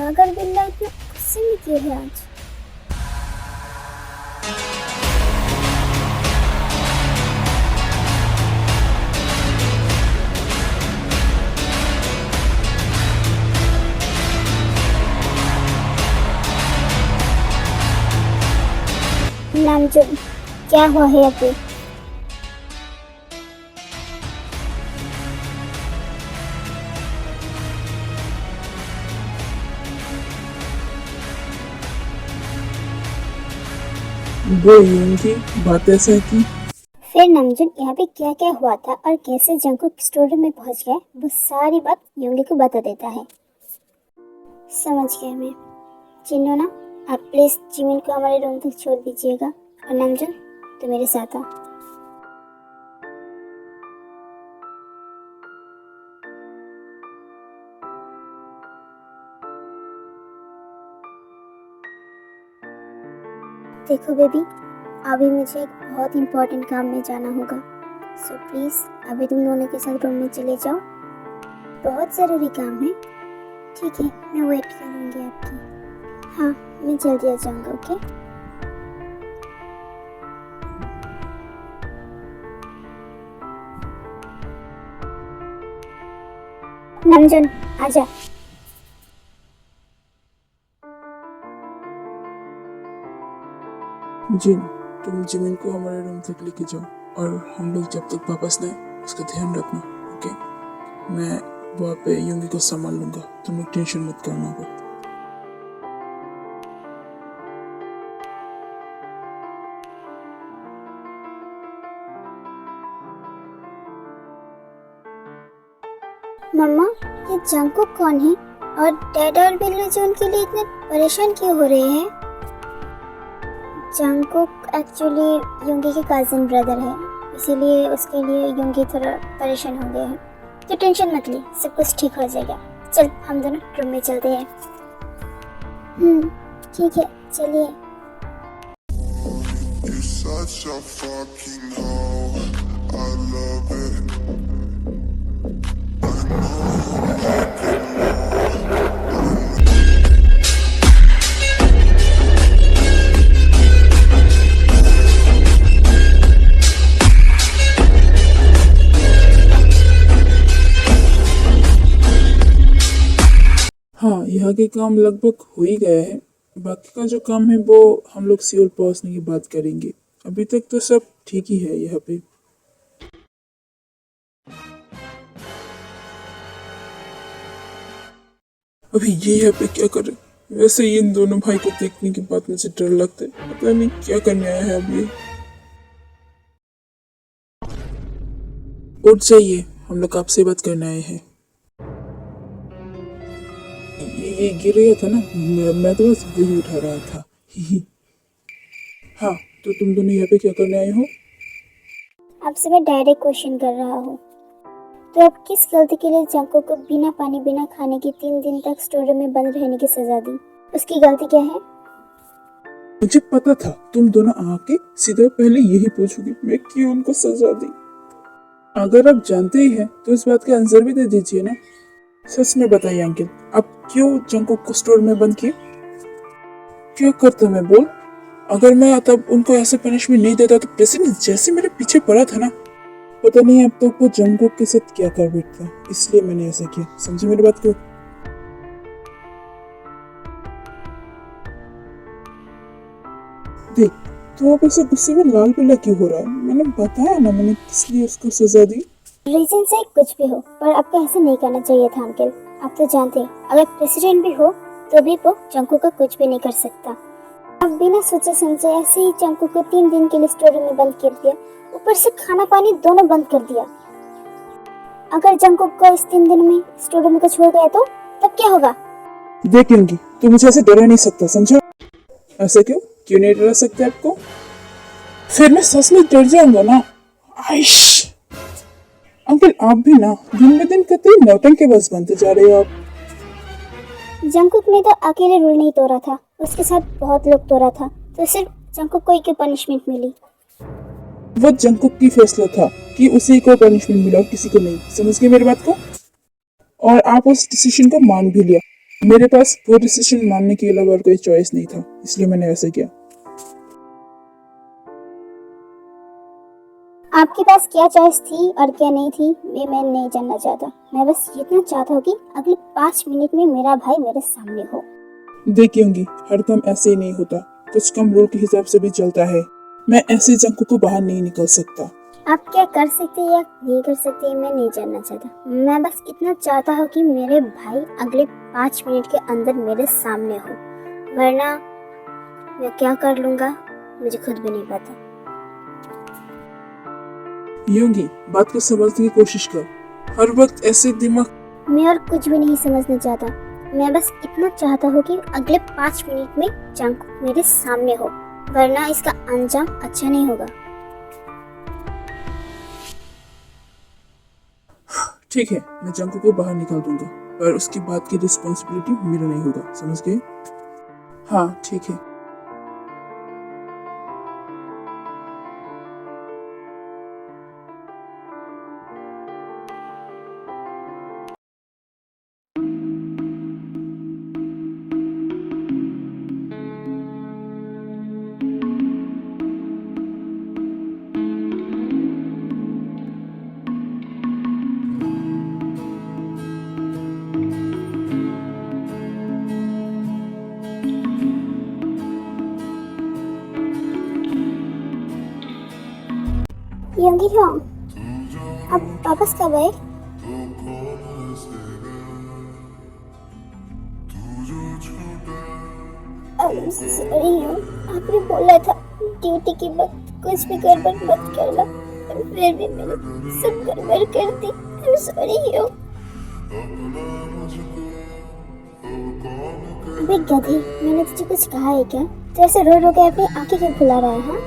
सागर बिल्ला इतना गुस्से में क्यों है आज? नामजुन, क्या हुआ है अभी? वो यूंगी बात ऐसा है कि फिर नामजुन, यहाँ पे क्या क्या हुआ था और कैसे जंगकुक स्टोर रूम में पहुंच गया, वो सारी बात योंगी को बता देता है। समझ गया मैं। चिन्नो ना, आप प्लीज जिमिन को हमारे रूम तक छोड़ दीजिएगा, और नामजुन तो मेरे साथ आ। देखो बेबी, अभी मुझे एक बहुत इम्पोर्टेंट काम में जाना होगा, सो प्लीज़ अभी तुम दोनों के साथ रूम में चले जाओ। बहुत ज़रूरी काम है। ठीक है, मैं वेट करूँगी आपकी। हाँ, मैं जल्दी आ जाऊँगा। ओके नामजुन, आजा। जिन, तुम जिमिन को हमारे रूम तक लेके जाओ और हम लोग जब तक वापस न आए उसका ध्यान रखना। ओके, मैं वहाँ पे यूंगी को संभाल लूंगा, तुम लोग टेंशन मत करना। होगा मम्मा, ये जंगकुक कौन है और डैड और बिल्लू जो उनके लिए इतने परेशान क्यों हो रहे हैं? जंगकुक एक्चुअली योंगी के कजिन ब्रदर है, इसीलिए उसके लिए योंगी थोड़ा परेशान हो गया है। तो टेंशन मत ले, सब कुछ ठीक हो जाएगा। चल हम दोनों रूम में चलते हैं। ठीक है, चलिए। You're such a fucking hoe. I love it. I know you like it हाँ, यहाँ के काम लगभग हो ही गया है। बाकी का जो काम है वो हम लोग सियोल पहुँचने के बाद करेंगे। अभी तक तो सब ठीक ही है यहाँ पे। अभी ये यहाँ पे क्या कर रहे? वैसे इन दोनों भाई को देखने के बाद मुझे डर लगता है, पता नहीं क्या करने आया है अभी। उठ जाइए, हम लोग आपसे बात करने आए हैं। ये गिर गया था ना, मैं तो बस वही उठा रहा था। हाँ, तो तुम दोनों यहाँ पे क्या करने आए हो? आपसे मैं डायरेक्ट क्वेश्चन कर रहा हूँ, तो आप किस गलती के लिए जंगकुक को बिना पानी बिना खाने की 3 दिन तक स्टोर रूम में बंद रहने की सजा दी? उसकी गलती क्या है? मुझे पता था तुम दोनों आके सीधा पहले यही पूछोगी, मैं क्यों उनको सजा दी। अगर आप जानते ही हैं तो इस बात का आंसर भी दे दीजिए ना। सच में बताइए अंकिल, आप क्यों जंगकुक को स्टोर में बंद किए? क्या करता मैं बोल? अगर मैं तब उनको ऐसे पनिशमेंट नहीं देता तो प्रेसिडेंट जैसे मेरे पीछे पड़ा था ना, पता नहीं अब तो वो जंगकुक के साथ क्या कर बैठता, इसलिए मैंने ऐसा किया। समझे मेरी बात को? देख, तो आप ऐसे गुस्से में लाल पीला क्यों हो रहा है? मैंने बताया ना मैंने किस लिए उसको सजा दी। रीजन से कुछ भी हो, पर आपको ऐसे नहीं करना चाहिए था अंकल। आप तो जानते हैं, अगर प्रेसिडेंट भी हो तो भी वो जंगकुक को कुछ भी नहीं कर सकता। आप बिना सोचे समझे ऐसे ही जंगकुक को 3 दिन के लिए स्टोर रूम में बंद कर दिया, ऊपर से खाना पानी दोनों बंद कर दिया। अगर जंगकुक को इस 3 दिन में स्टोर रूम को छोड़ गया तो तब क्या होगा? देख लूंगी, तू मुझे ऐसे डरा नहीं सकता, समझा? ऐसा क्यों नहीं डरा सकते आपको? फिर मैं सच में डर जाऊंगा ना। आइश अंकल, आप भी ना दिन में दिन कतई नौटंकी बस बनते जा रहे हो आप। जंगकुक ने तो अकेले रूल नहीं तोड़ा था, उसके साथ बहुत लोग तोड़ा था, तो सिर्फ जंगकुक को ही पनिशमेंट मिली। वो जंगकुक की फैसला था कि उसी को पनिशमेंट मिला और किसी को नहीं। समझ गए मेरी बात को? और आप उस डिसीजन को मान भी लिया। मेरे पास वो डिसीजन मानने के अलावा और कोई चॉइस नहीं था, इसलिए मैंने ऐसा किया। आपके पास क्या चॉइस थी और क्या नहीं थी ये मैं नहीं जानना चाहता। मैं बस इतना चाहता हूँ कि अगले 5 मिनट में मेरा भाई मेरे सामने हो। देखिए होंगी, हर काम ऐसे ही नहीं होता, कुछ कम रूल के हिसाब से भी चलता है। मैं ऐसे जंकू को बाहर नहीं निकल सकता। आप क्या कर सकते हैं या नहीं कर सकते मैं नहीं जानना चाहता। मैं बस इतना चाहता हूँ कि मेरे भाई अगले 5 मिनट के अंदर मेरे सामने हो, वरना मैं क्या कर लूँगा मुझे खुद भी नहीं पता। योंगी, बात को समझने की कोशिश कर। हर वक्त ऐसे दिमाग। मैं और कुछ भी नहीं समझना चाहता। मैं बस इतना चाहता हूँ कि अगले 5 मिनट में जंकू मेरे सामने हो, वरना इसका अंजाम अच्छा नहीं होगा। ठीक है, मैं जंकू को बाहर निकाल दूंगा, पर उसके बाद की रिस्पॉन्सिबिलिटी मेरा नहीं होगा, समझ गए? हाँ ठीक है। योंगी होंग, अब वापस कब आए? सॉरी आपने बोला था ड्यूटी के वक्त कुछ भी गड़बड़ मत करना, फिर भी मैंने सब गड़बड़ कर दी। सॉरी हो। अबे गधी, मैंने तुझे कुछ कहा है क्या? तो ऐसे रो रो के अपनी आंखें क्यों खुला रहा है? हाँ,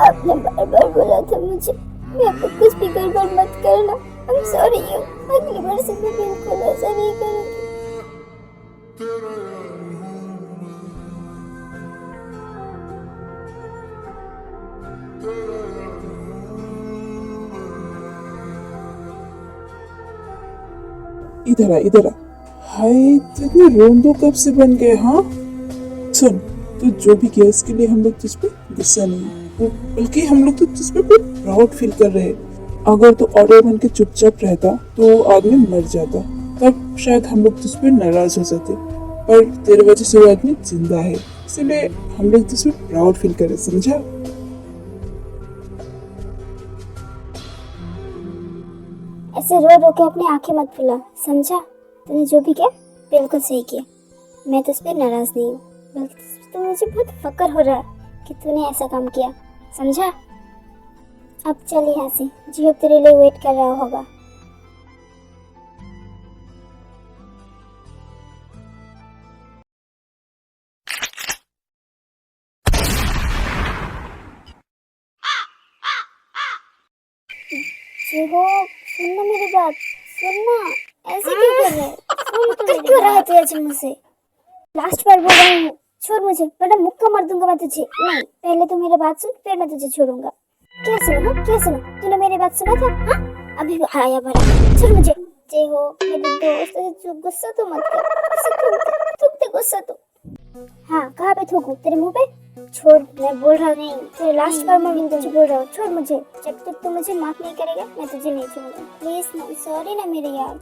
आपने बार बार बोला था मुझे मैं आपको कुछ भी गड़बड़ मत करना। I'm sorry you। अगली बार से मैं बिल्कुल ऐसा नहीं करूँगी। इधर आ, इधर आ। हाय, तो इतने रोंदो कब से बन गए? हाँ सुन, तो जो भी किया इसके लिए हम लोग तुझ पे गुस्सा नहीं, बल्कि हम लोग तो तुझ पे बहुत प्राउड फील कर रहे हैं। अगर तू ऑर्डर बन के चुपचाप रहता तो आदमी मर जाता, तब शायद हम लोग तुझ पे नाराज हो जाते, पर तेरे वजह से वो आदमी जिंदा है, इसलिए हम लोग तुझ पे प्राउड फील कर रहे, समझा? ऐसे रो रो के अपनी आंखें मत फुला, समझा? तूने जो भी किया बिल्कुल सही किया। मैं तुझ पे नाराज नहीं हूँ, बल्कि तो मुझे बहुत फक्र हो रहा है कि तूने ऐसा काम किया, समझा? अब चल यहाँ से, जी अब तेरे लिए वेट कर रहा होगा। जी हो, सुनना मेरी बात, सुनना। ऐसे क्यों कर रहे हैं? सुन क्यों रहा है तू ऐसे मुझसे? लास्ट बार बोल रही हूँ, छोड़ मुझे वरना मुक्का मार दूंगा मैं तुझे। नहीं, पहले तू मेरी बात सुन, फिर मैं तुझे छोड़ूंगा। क्या सुना? हाँ क्या सुना? तूने मेरी बात सुना था? हाँ अभी आया भरा, छोड़ मुझे। जय हो मेरे दोस्त, गुस्सा तो मत कर, थूकते गुस्सा तो। हाँ कहाँ पे थूकूं? तेरे मुंह पे? छोड़, मैं बोल रहा नहीं, तेरे लास्ट बार मैं तुझे बोल रहा हूँ, छोड़ मुझे। जब तक तू मुझे माफ नहीं करेगा मैं तुझे नहीं छोड़ूंगा। प्लीज ना, सॉरी ना मेरे यार।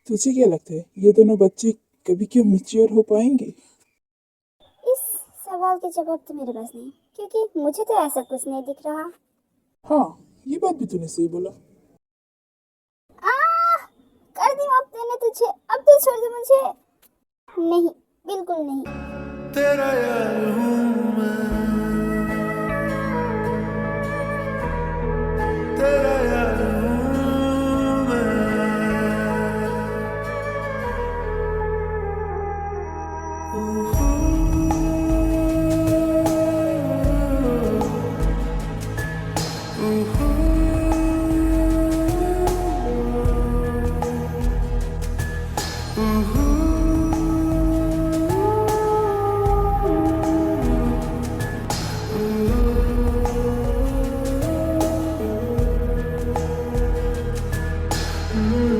तुझे क्या लगता है ये दोनों बच्चे कभी क्यों मैच्योर हो पाएंगे? इस सवाल के जवाब तो मेरे पास नहीं, क्योंकि मुझे तो ऐसा कुछ नहीं दिख रहा। हाँ, ये बात भी तूने सही बोला। कर दी माफ मैंने तुझे, अब तो छोड़ दे मुझे। नहीं, बिल्कुल नहीं। तेरा यार हूँ मैं, तेरा यार हूँ मैं। हूँ